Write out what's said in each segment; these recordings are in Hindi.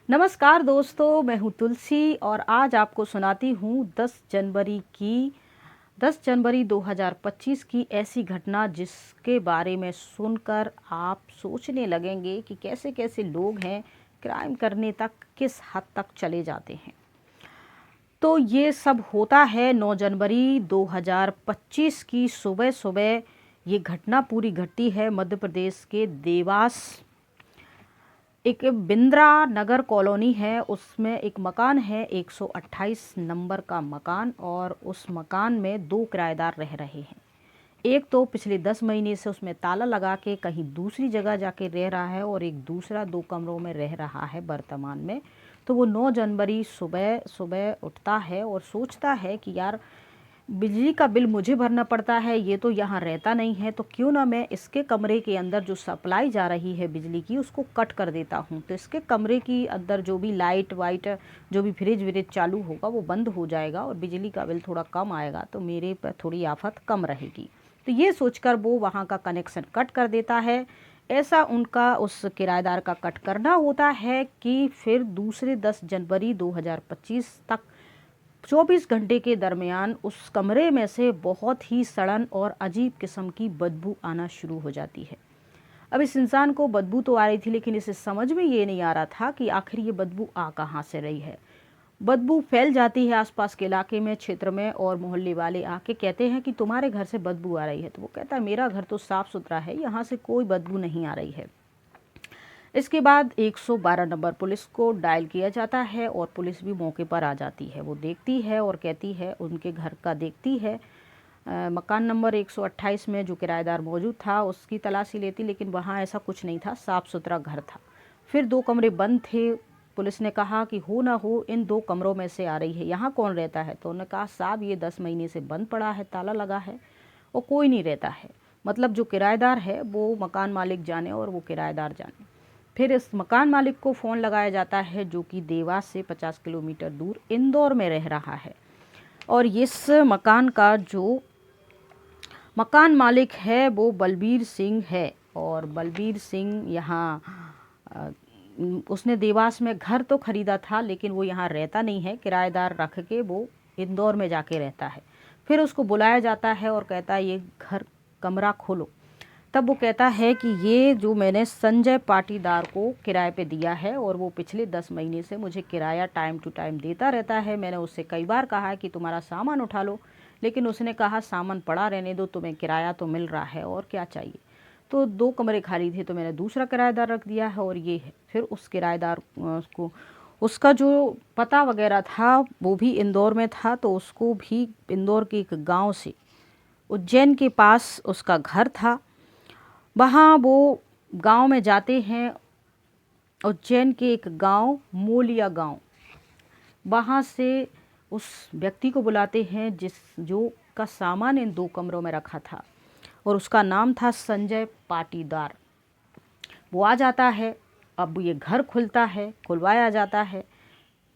नमस्कार दोस्तों, मैं हूँ तुलसी और आज आपको सुनाती हूँ 10 जनवरी 2025 की ऐसी घटना जिसके बारे में सुनकर आप सोचने लगेंगे कि कैसे कैसे लोग हैं, क्राइम करने तक किस हद तक चले जाते हैं। तो ये सब होता है 9 जनवरी 2025 की सुबह सुबह। ये घटना पूरी घटी है मध्य प्रदेश के देवास। एक बिंद्रा नगर कॉलोनी है, उसमें एक मकान है 128 नंबर का मकान, और उस मकान में 2 किराएदार रह रहे हैं। एक तो पिछले 10 महीने से उसमें ताला लगा के कहीं दूसरी जगह जाके रह रहा है और एक दूसरा 2 कमरों में रह रहा है वर्तमान में। तो वो 9 जनवरी सुबह सुबह उठता है और सोचता है कि यार, बिजली का बिल मुझे भरना पड़ता है, ये तो यहाँ रहता नहीं है, तो क्यों ना मैं इसके कमरे के अंदर जो सप्लाई जा रही है बिजली की उसको कट कर देता हूँ। तो इसके कमरे की अंदर जो भी लाइट वाइट, जो भी फ्रिज व्रिज चालू होगा वो बंद हो जाएगा और बिजली का बिल थोड़ा कम आएगा, तो मेरे पर थोड़ी आफत कम रहेगी। तो ये सोचकर वो वहाँ का कनेक्शन कट कर देता है। ऐसा उनका उस किराएदार का कट करना होता है कि फिर दूसरे 10 जनवरी 2025 तक 24 घंटे के दरमियान उस कमरे में से बहुत ही सड़न और अजीब किस्म की बदबू आना शुरू हो जाती है। अब इस इंसान को बदबू तो आ रही थी, लेकिन इसे समझ में ये नहीं आ रहा था कि आखिर ये बदबू आ कहाँ से रही है। बदबू फैल जाती है आसपास के इलाके में, क्षेत्र में, और मोहल्ले वाले आके कहते हैं कि तुम्हारे घर से बदबू आ रही है। तो वो कहता है मेरा घर तो साफ़ सुथरा है, यहाँ से कोई बदबू नहीं आ रही है। इसके बाद 112 नंबर पुलिस को डायल किया जाता है और पुलिस भी मौके पर आ जाती है। वो देखती है और कहती है, उनके घर का देखती है, मकान नंबर 128 में जो किराएदार मौजूद था उसकी तलाशी लेती, लेकिन वहाँ ऐसा कुछ नहीं था, साफ़ सुथरा घर था। फिर 2 कमरे बंद थे। पुलिस ने कहा कि हो ना हो इन 2 कमरों में से आ रही है, यहाँ कौन रहता है? तो उन्होंने कहा साहब ये 10 महीने से बंद पड़ा है, ताला लगा है और कोई नहीं रहता है। मतलब जो किराएदार है वो मकान मालिक जाने और वो किराएदार जाने। फिर इस मकान मालिक को फ़ोन लगाया जाता है, जो कि देवास से 50 किलोमीटर दूर इंदौर में रह रहा है। और इस मकान का जो मकान मालिक है वो बलबीर सिंह है। और बलबीर सिंह यहाँ उसने देवास में घर तो ख़रीदा था, लेकिन वो यहाँ रहता नहीं है, किराएदार रख के वो इंदौर में जाके रहता है। फिर उसको बुलाया जाता है और कहता है ये घर कमरा खोलो। तब वो कहता है कि ये जो मैंने संजय पाटीदार को किराए पे दिया है और वो पिछले 10 महीने से मुझे किराया टाइम टू टाइम देता रहता है। मैंने उससे कई बार कहा है कि तुम्हारा सामान उठा लो, लेकिन उसने कहा सामान पड़ा रहने दो, तुम्हें किराया तो मिल रहा है और क्या चाहिए। तो 2 कमरे खाली थे तो मैंने दूसरा किराएदार रख दिया है और ये है। फिर उस किराएदार को उसका जो पता वगैरह था वो भी इंदौर में था, तो उसको भी इंदौर के एक गाँव से उज्जैन के पास उसका घर था। वहाँ वो गांव में जाते हैं, उज्जैन के एक गांव मोलिया गांव। वहाँ से उस व्यक्ति को बुलाते हैं जो का सामान इन 2 कमरों में रखा था, और उसका नाम था संजय पाटीदार। वो आ जाता है। अब ये घर खुलता है, खुलवाया जाता है।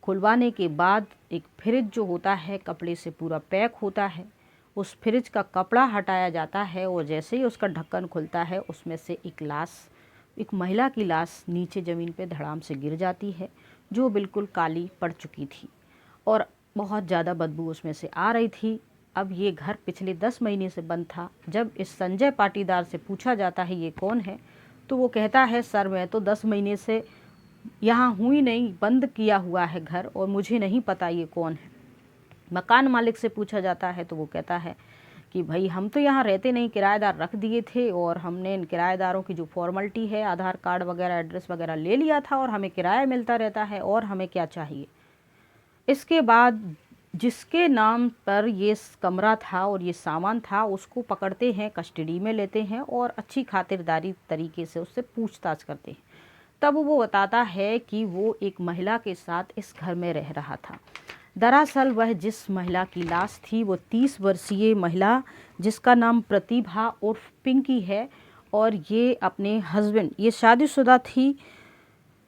खुलवाने के बाद एक फ्रिज जो होता है कपड़े से पूरा पैक होता है, उस फ्रिज का कपड़ा हटाया जाता है और जैसे ही उसका ढक्कन खुलता है उसमें से एक लाश, एक महिला की लाश नीचे ज़मीन पे धड़ाम से गिर जाती है, जो बिल्कुल काली पड़ चुकी थी और बहुत ज़्यादा बदबू उसमें से आ रही थी। अब ये घर पिछले 10 महीने से बंद था। जब इस संजय पाटीदार से पूछा जाता है ये कौन है, तो वो कहता है सर मैं तो 10 महीने से यहाँ हूँ ही नहीं, बंद किया हुआ है घर और मुझे नहीं पता ये कौन है। मकान मालिक से पूछा जाता है तो वो कहता है कि भाई हम तो यहाँ रहते नहीं, किराएदार रख दिए थे और हमने इन किराएदारों की जो फॉर्मेलिटी है, आधार कार्ड वगैरह एड्रेस वगैरह ले लिया था और हमें किराया मिलता रहता है और हमें क्या चाहिए। इसके बाद जिसके नाम पर ये कमरा था और ये सामान था उसको पकड़ते हैं, कस्टडी में लेते हैं और अच्छी खातिरदारी तरीके से उससे पूछताछ करते हैं। तब वो बताता है कि वो एक महिला के साथ इस घर में रह रहा था। दरअसल वह जिस महिला की लाश थी वो 30 वर्षीय महिला, जिसका नाम प्रतिभा उर्फ पिंकी है, और ये अपने हस्बैंड, ये शादीशुदा थी,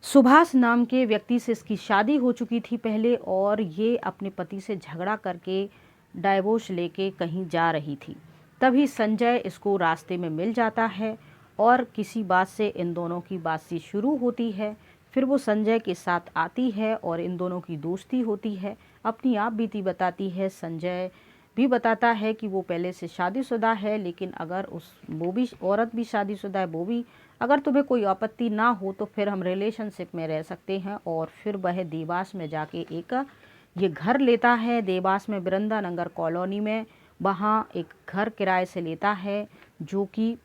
सुभाष नाम के व्यक्ति से इसकी शादी हो चुकी थी पहले, और ये अपने पति से झगड़ा करके डाइवोर्स लेके कहीं जा रही थी। तभी संजय इसको रास्ते में मिल जाता है और किसी बात से इन दोनों की बातचीत शुरू होती है। फिर वो संजय के साथ आती है और इन दोनों की दोस्ती होती है। अपनी आप बीती बताती है। संजय भी बताता है कि वो पहले से शादीशुदा है, लेकिन अगर वो भी औरत भी शादीशुदा है, वो भी, अगर तुम्हें कोई आपत्ति ना हो तो फिर हम रिलेशनशिप में रह सकते हैं। और फिर वह देवास में जाके ये घर लेता है। देवास में वृंदा नगर कॉलोनी में वहाँ एक घर किराए से लेता है, जो कि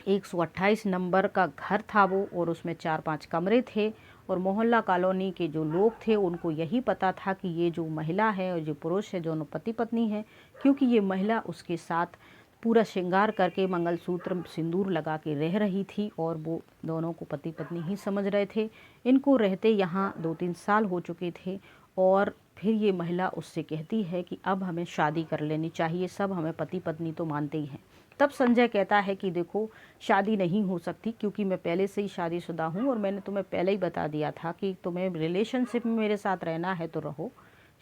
128 नंबर का घर था वो, और उसमें 4-5 कमरे थे। और मोहल्ला कॉलोनी के जो लोग थे उनको यही पता था कि ये जो महिला है और जो पुरुष है दोनों पति पत्नी हैं, क्योंकि ये महिला उसके साथ पूरा श्रृंगार करके मंगलसूत्र सिंदूर लगा के रह रही थी और वो दोनों को पति पत्नी ही समझ रहे थे। इनको रहते यहाँ 2-3 साल हो चुके थे। और फिर ये महिला उससे कहती है कि अब हमें शादी कर लेनी चाहिए, सब हमें पति पत्नी तो मानते ही हैं। तब संजय कहता है कि देखो, शादी नहीं हो सकती, क्योंकि मैं पहले से ही शादीशुदा हूँ और मैंने तुम्हें पहले ही बता दिया था कि तुम्हें रिलेशनशिप में मेरे साथ रहना है तो रहो,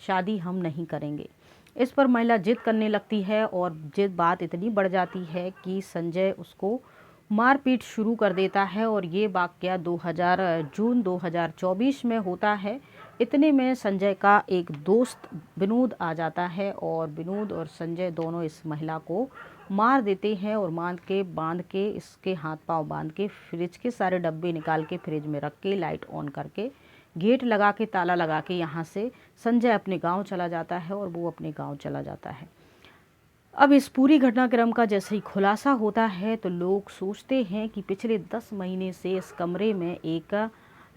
शादी हम नहीं करेंगे। इस पर महिला जिद करने लगती है और बात इतनी बढ़ जाती है कि संजय उसको मारपीट शुरू कर देता है। और ये वाक़या जून 2024 में होता है। इतने में संजय का एक दोस्त विनोद आ जाता है और विनोद और संजय दोनों इस महिला को मार देते हैं और बांध के इसके हाथ पांव बांध के फ्रिज के सारे डब्बे निकाल के फ्रिज में रख के लाइट ऑन करके गेट लगा के ताला लगा के यहाँ से संजय अपने गांव चला जाता है और वो अपने गांव चला जाता है। अब इस पूरी घटनाक्रम का जैसे ही खुलासा होता है तो लोग सोचते हैं कि पिछले 10 महीने से इस कमरे में एक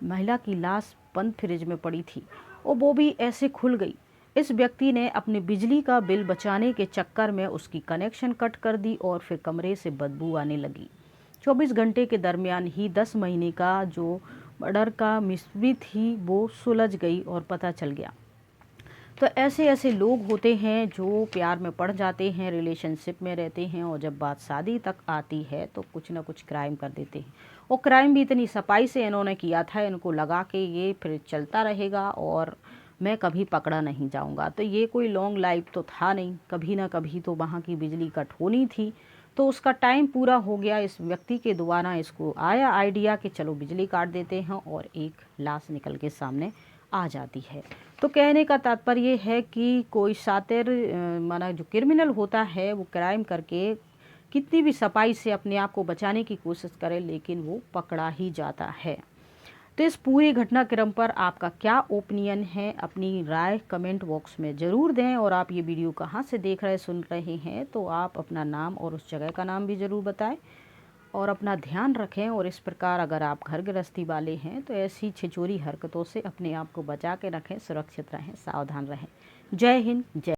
महिला की लाश बंद फ्रिज में पड़ी थी और वो भी ऐसे खुल गई। इस व्यक्ति ने अपने बिजली का बिल बचाने के चक्कर में उसकी कनेक्शन कट कर दी और फिर कमरे से बदबू आने लगी। 24 घंटे के दरमियान ही 10 महीने का जो मर्डर का मिस्ट्री थी वो सुलझ गई और पता चल गया। तो ऐसे ऐसे लोग होते हैं जो प्यार में पड़ जाते हैं, रिलेशनशिप में रहते हैं और जब बात शादी तक आती है तो कुछ ना कुछ क्राइम कर देते हैं। और क्राइम भी इतनी सफाई से इन्होंने किया था, इनको लगा कि ये फिर चलता रहेगा और मैं कभी पकड़ा नहीं जाऊंगा। तो ये कोई लॉन्ग लाइफ तो था नहीं, कभी ना कभी तो वहाँ की बिजली कट होनी थी। तो उसका टाइम पूरा हो गया। इस व्यक्ति के द्वारा इसको आया आइडिया कि चलो बिजली काट देते हैं और एक लाश निकल के सामने आ जाती है। तो कहने का तात्पर्य है कि कोई शातिर माना जो क्रिमिनल होता है वो क्राइम करके कितनी भी सफाई से अपने आप को बचाने की कोशिश करे, लेकिन वो पकड़ा ही जाता है। तो इस पूरे घटनाक्रम पर आपका क्या ओपिनियन है, अपनी राय कमेंट बॉक्स में ज़रूर दें। और आप ये वीडियो कहाँ से देख रहे सुन रहे हैं तो आप अपना नाम और उस जगह का नाम भी ज़रूर बताएं और अपना ध्यान रखें। और इस प्रकार अगर आप घर गृहस्थी वाले हैं तो ऐसी छिछोरी हरकतों से अपने आप को बचा के रखें, सुरक्षित रहें, सावधान रहें। जय हिंद, जय